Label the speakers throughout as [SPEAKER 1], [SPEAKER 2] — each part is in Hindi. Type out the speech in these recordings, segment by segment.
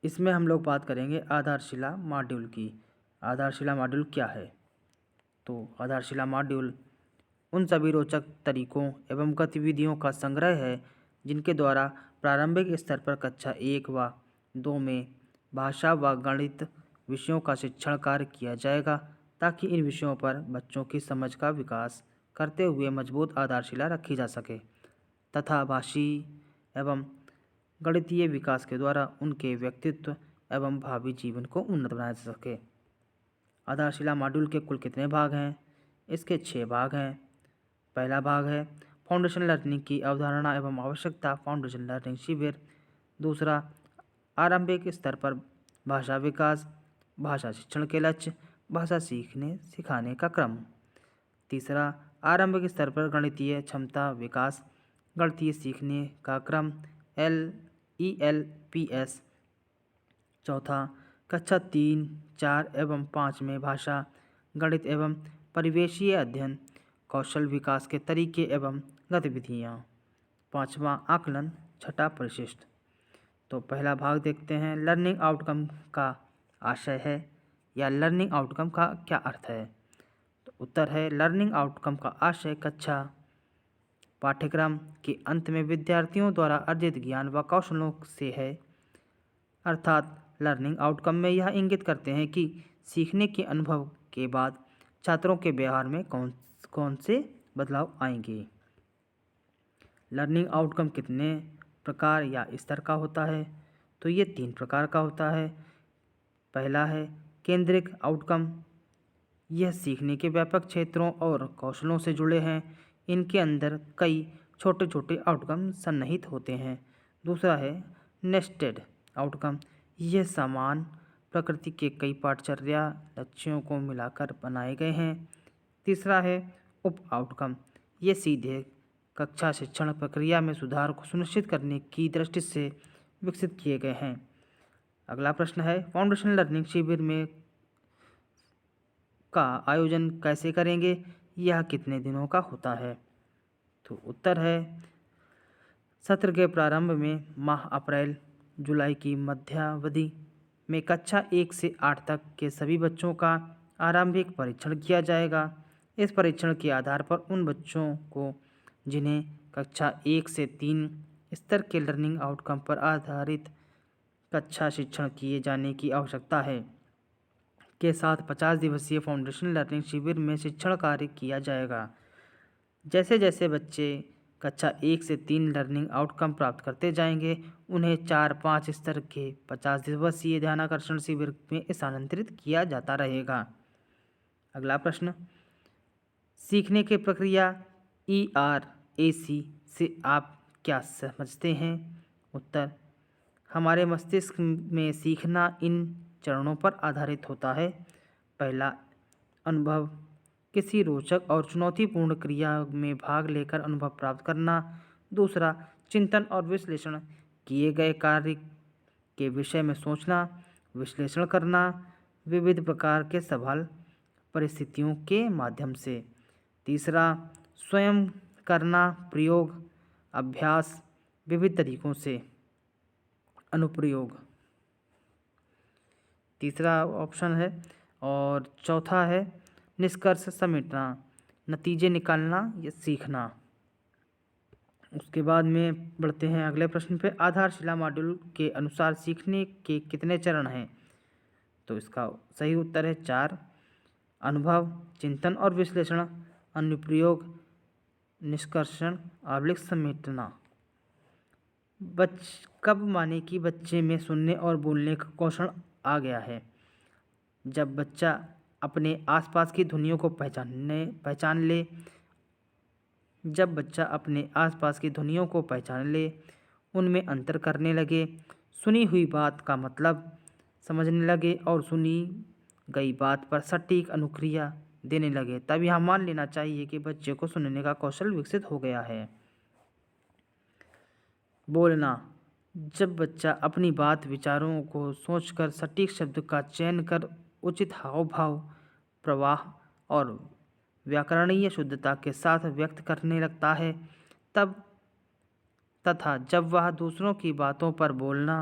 [SPEAKER 1] इसमें हम लोग बात करेंगे आधारशिला मॉड्यूल की। आधारशिला मॉड्यूल क्या है? तो आधारशिला मॉड्यूल उन सभी रोचक तरीकों एवं गतिविधियों का संग्रह है जिनके द्वारा प्रारंभिक स्तर पर कक्षा 1 व 2 में भाषा व गणित विषयों का शिक्षण कार्य किया जाएगा, ताकि इन विषयों पर बच्चों की समझ का विकास करते हुए मजबूत आधारशिला रखी जा सके तथा भाषी एवं गणितीय विकास के द्वारा उनके व्यक्तित्व एवं भावी जीवन को उन्नत बनाया जा सके। आधारशिला मॉड्यूल के कुल कितने भाग हैं? इसके 6 भाग हैं। पहला भाग है फाउंडेशन लर्निंग की अवधारणा एवं आवश्यकता, फाउंडेशन लर्निंग शिविर। दूसरा, आरंभिक स्तर पर भाषा विकास, भाषा शिक्षण के लक्ष्य, भाषा सीखने सिखाने का क्रम। तीसरा, आरंभिक स्तर पर गणितीय क्षमता विकास, गणितीय सीखने का क्रम ELPS। चौथा, कक्षा 3, 4 एवं 5 में भाषा, गणित एवं परिवेशीय अध्ययन, कौशल विकास के तरीके एवं गतिविधियाँ। पाँचवा, आकलन। छठा, परिशिष्ट। तो पहला भाग देखते हैं, लर्निंग आउटकम का आशय है या लर्निंग आउटकम का क्या अर्थ है? तो उत्तर है, लर्निंग आउटकम का आशय कक्षा पाठ्यक्रम के अंत में विद्यार्थियों द्वारा अर्जित ज्ञान व कौशलों से है। अर्थात लर्निंग आउटकम में यह इंगित करते हैं कि सीखने के अनुभव के बाद छात्रों के व्यवहार में कौन कौन से बदलाव आएंगे। लर्निंग आउटकम कितने प्रकार या स्तर का होता है? तो ये 3 प्रकार का होता है। पहला है केंद्रित आउटकम। यह सीखने के व्यापक क्षेत्रों और कौशलों से जुड़े हैं। इनके अंदर कई छोटे छोटे आउटकम सन्निहित होते हैं। दूसरा है नेस्टेड आउटकम। यह समान प्रकृति के कई पाठचर्या लक्ष्यों को मिलाकर बनाए गए हैं। तीसरा है उप आउटकम। ये सीधे कक्षा शिक्षण प्रक्रिया में सुधार को सुनिश्चित करने की दृष्टि से विकसित किए गए हैं। अगला प्रश्न है, फाउंडेशन लर्निंग शिविर में का आयोजन कैसे करेंगे? यह कितने दिनों का होता है? तो उत्तर है, सत्र के प्रारंभ में माह अप्रैल जुलाई की मध्यावधि में कक्षा 1 से 8 तक के सभी बच्चों का आरंभिक परीक्षण किया जाएगा। इस परीक्षण के आधार पर उन बच्चों को जिन्हें कक्षा 1 से 3 स्तर के लर्निंग आउटकम पर आधारित कक्षा शिक्षण किए जाने की आवश्यकता है के साथ 50 दिवसीय फाउंडेशन लर्निंग शिविर में शिक्षण कार्य किया जाएगा। जैसे जैसे बच्चे कक्षा 1 से 3 लर्निंग आउटकम प्राप्त करते जाएंगे, उन्हें 4-5 स्तर के 50 दिवसीय ध्यानाकर्षण शिविर में स्थानांतरित किया जाता रहेगा। अगला प्रश्न, सीखने की प्रक्रिया ERAC से आप क्या समझते हैं? उत्तर, हमारे मस्तिष्क में सीखना इन चरणों पर आधारित होता है। पहला, अनुभव, किसी रोचक और चुनौतीपूर्ण क्रिया में भाग लेकर अनुभव प्राप्त करना। दूसरा, चिंतन और विश्लेषण, किए गए कार्य के विषय में सोचना, विश्लेषण करना विविध प्रकार के सवाल परिस्थितियों के माध्यम से। तीसरा, स्वयं करना, प्रयोग, अभ्यास विविध तरीकों से, अनुप्रयोग तीसरा ऑप्शन है। और चौथा है निष्कर्ष समेटना, नतीजे निकालना या सीखना। उसके बाद में बढ़ते हैं अगले प्रश्न पे, आधारशिला मॉड्यूल के अनुसार सीखने के कितने चरण हैं? तो इसका सही उत्तर है 4। अनुभव, चिंतन और विश्लेषण, अनुप्रयोग, निष्कर्षण समेटना। कब माने कि बच्चे में सुनने और बोलने का कौशल आ गया है? जब बच्चा अपने आसपास की ध्वनियों को पहचान ले, उनमें अंतर करने लगे, सुनी हुई बात का मतलब समझने लगे और सुनी गई बात पर सटीक अनुक्रिया देने लगे, तब यह मान लेना चाहिए कि बच्चे को सुनने का कौशल विकसित हो गया है। बोलना, जब बच्चा अपनी बात विचारों को सोचकर सटीक शब्द का चयन कर उचित हाव भाव, प्रवाह और व्याकरणीय शुद्धता के साथ व्यक्त करने लगता है, तब तथा जब वह दूसरों की बातों पर बोलना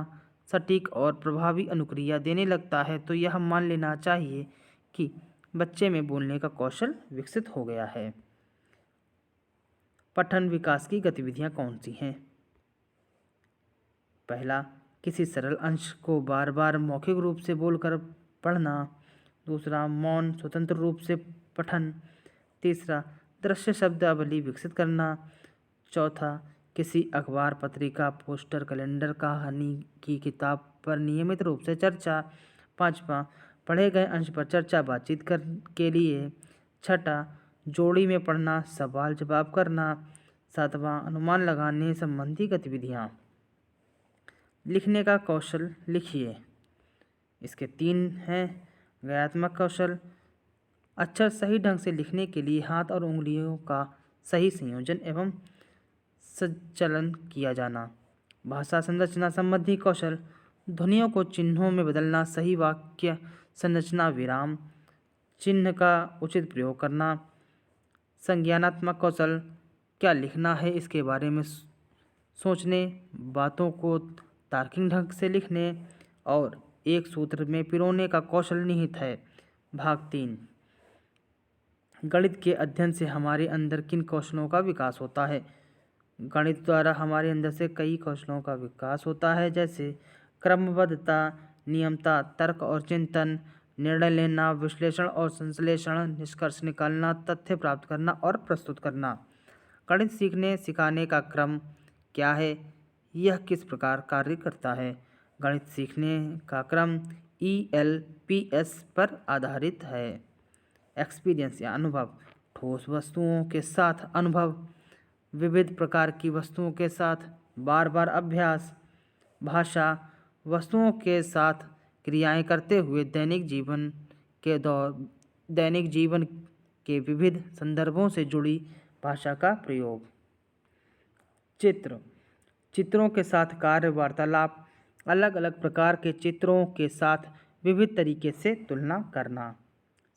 [SPEAKER 1] सटीक और प्रभावी अनुक्रिया देने लगता है तो यह मान लेना चाहिए कि बच्चे में बोलने का कौशल विकसित हो गया है। पठन विकास की गतिविधियां कौन सी हैं? पहला, किसी सरल अंश को बार बार मौखिक रूप से बोलकर पढ़ना। दूसरा, मौन स्वतंत्र रूप से पठन। तीसरा, दृश्य शब्दावली विकसित करना। चौथा, किसी अखबार, पत्रिका, पोस्टर, कैलेंडर, कहानी की किताब पर नियमित रूप से चर्चा। पांचवा, पढ़े गए अंश पर चर्चा बातचीत के लिए। छठा, जोड़ी में पढ़ना, सवाल जवाब करना। सातवां, अनुमान लगाने संबंधी गतिविधियां। लिखने का कौशल लिखिए। इसके 3 हैं। व्यायात्मक कौशल, अक्षर सही ढंग से लिखने के लिए हाथ और उंगलियों का सही संयोजन एवं संचलन किया जाना। भाषा संरचना संबंधी कौशल, ध्वनियों को चिन्हों में बदलना, सही वाक्य संरचना, विराम चिन्ह का उचित प्रयोग करना। संज्ञानात्मक कौशल, क्या लिखना है इसके बारे में सोचने, बातों को तार्किक ढंग से लिखने और एक सूत्र में पिरोने का कौशल निहित है। भाग 3, गणित के अध्ययन से हमारे अंदर किन कौशलों का विकास होता है? गणित द्वारा हमारे अंदर से कई कौशलों का विकास होता है, जैसे क्रमबद्धता, नियमता, तर्क और चिंतन, निर्णय लेना, विश्लेषण और संश्लेषण, निष्कर्ष निकालना, तथ्य प्राप्त करना और प्रस्तुत करना। गणित सीखने सिखाने का क्रम क्या है? यह किस प्रकार कार्य करता है? गणित सीखने का क्रम ELPS पर आधारित है। एक्सपीरियंस या अनुभव, ठोस वस्तुओं के साथ अनुभव, विविध प्रकार की वस्तुओं के साथ बार बार अभ्यास। भाषा, वस्तुओं के साथ क्रियाएं करते हुए दैनिक जीवन के विविध संदर्भों से जुड़ी भाषा का प्रयोग। चित्र, चित्रों के साथ कार्य वार्तालाप, अलग अलग प्रकार के चित्रों के साथ विविध तरीके से तुलना करना।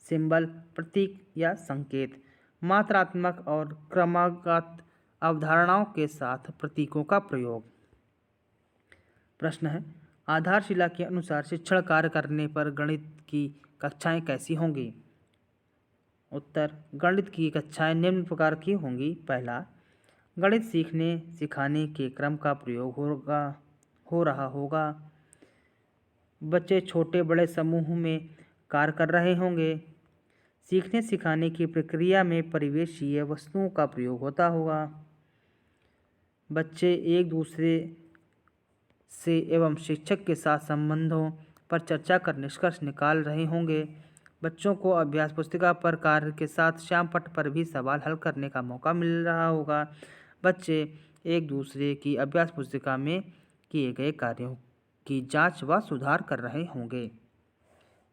[SPEAKER 1] सिंबल, प्रतीक या संकेत, मात्रात्मक और क्रमागत अवधारणाओं के साथ प्रतीकों का प्रयोग। प्रश्न है, आधारशिला के अनुसार शिक्षण कार्य करने पर गणित की कक्षाएं कैसी होंगी? उत्तर, गणित की कक्षाएं निम्न प्रकार की होंगी। पहला, गणित सीखने सिखाने के क्रम का प्रयोग हो रहा होगा। बच्चे छोटे बड़े समूह में कार्य कर रहे होंगे। सीखने सिखाने की प्रक्रिया में परिवेशीय वस्तुओं का प्रयोग होता होगा। बच्चे एक दूसरे से एवं शिक्षक के साथ संबंधों पर चर्चा कर निष्कर्ष निकाल रहे होंगे। बच्चों को अभ्यास पुस्तिका पर कार्य के साथ श्यामपट्ट पर भी सवाल हल करने का मौका मिल रहा होगा। बच्चे एक दूसरे की अभ्यास पुस्तिका में किए गए कार्यों की जांच व सुधार कर रहे होंगे।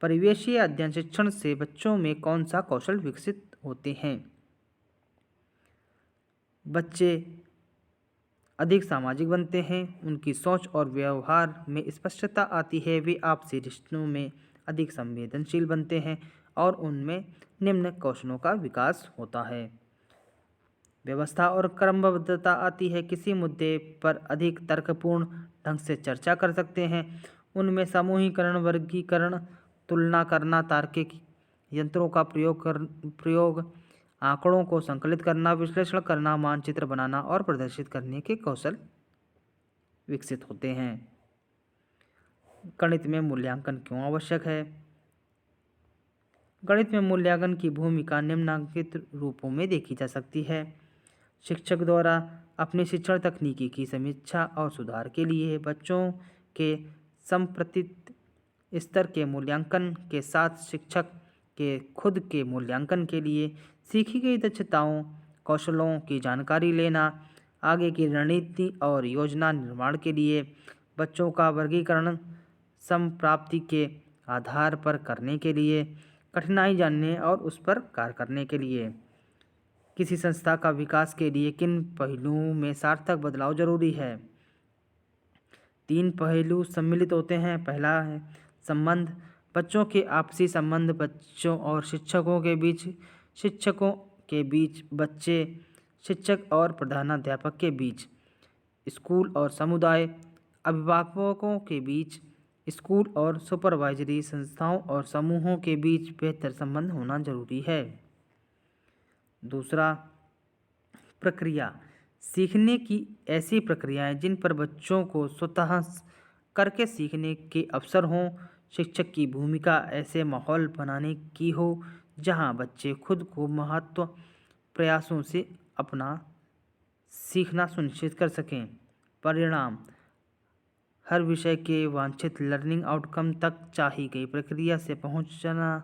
[SPEAKER 1] परिवेशीय अध्ययन शिक्षण से बच्चों में कौन सा कौशल विकसित होते हैं? बच्चे अधिक सामाजिक बनते हैं, उनकी सोच और व्यवहार में स्पष्टता आती है, वे आपसी रिश्तों में अधिक संवेदनशील बनते हैं और उनमें निम्न कौशलों का विकास होता है। व्यवस्था और क्रमबद्धता आती है, किसी मुद्दे पर अधिक तर्कपूर्ण ढंग से चर्चा कर सकते हैं, उनमें समूहीकरण, वर्गीकरण, तुलना करना, तार्किक यंत्रों का प्रयोग, आंकड़ों को संकलित करना, विश्लेषण करना, मानचित्र बनाना और प्रदर्शित करने के कौशल विकसित होते हैं। गणित में मूल्यांकन क्यों आवश्यक है? गणित में मूल्यांकन की भूमिका निम्नलिखित रूपों में देखी जा सकती है। शिक्षक द्वारा अपनी शिक्षण तकनीकी की समीक्षा और सुधार के लिए, बच्चों के संप्रतित स्तर के मूल्यांकन के साथ शिक्षक के खुद के मूल्यांकन के लिए, सीखी गई दक्षताओं कौशलों की जानकारी लेना, आगे की रणनीति और योजना निर्माण के लिए, बच्चों का वर्गीकरण समप्राप्ति के आधार पर करने के लिए, कठिनाई जानने और उस पर कार्य करने के लिए। किसी संस्था का विकास के लिए किन पहलुओं में सार्थक बदलाव जरूरी है? 3 पहलू सम्मिलित होते हैं। पहला है संबंध, बच्चों के आपसी संबंध, बच्चों और शिक्षकों के बीच, शिक्षकों के बीच, बच्चे, शिक्षक और प्रधानाध्यापक के बीच, स्कूल और समुदाय, अभिभावकों के बीच, स्कूल और सुपरवाइजरी संस्थाओं और समूहों के बीच बेहतर संबंध होना जरूरी है। दूसरा, प्रक्रिया। सीखने की ऐसी प्रक्रियाएं जिन पर बच्चों को स्वतः करके सीखने के अवसर हों। शिक्षक की भूमिका ऐसे माहौल बनाने की हो जहां बच्चे खुद को महत्व प्रयासों से अपना सीखना सुनिश्चित कर सकें। परिणाम। हर विषय के वांछित लर्निंग आउटकम तक चाही गई प्रक्रिया से पहुंचना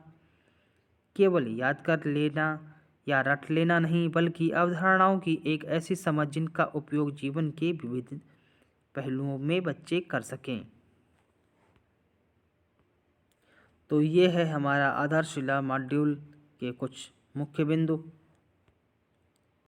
[SPEAKER 1] केवल याद कर लेना या रट लेना नहीं, बल्कि अवधारणाओं की एक ऐसी समझ जिनका उपयोग जीवन के विविध पहलुओं में बच्चे कर सकें। तो ये है हमारा आधारशिला मॉड्यूल के कुछ मुख्य बिंदु।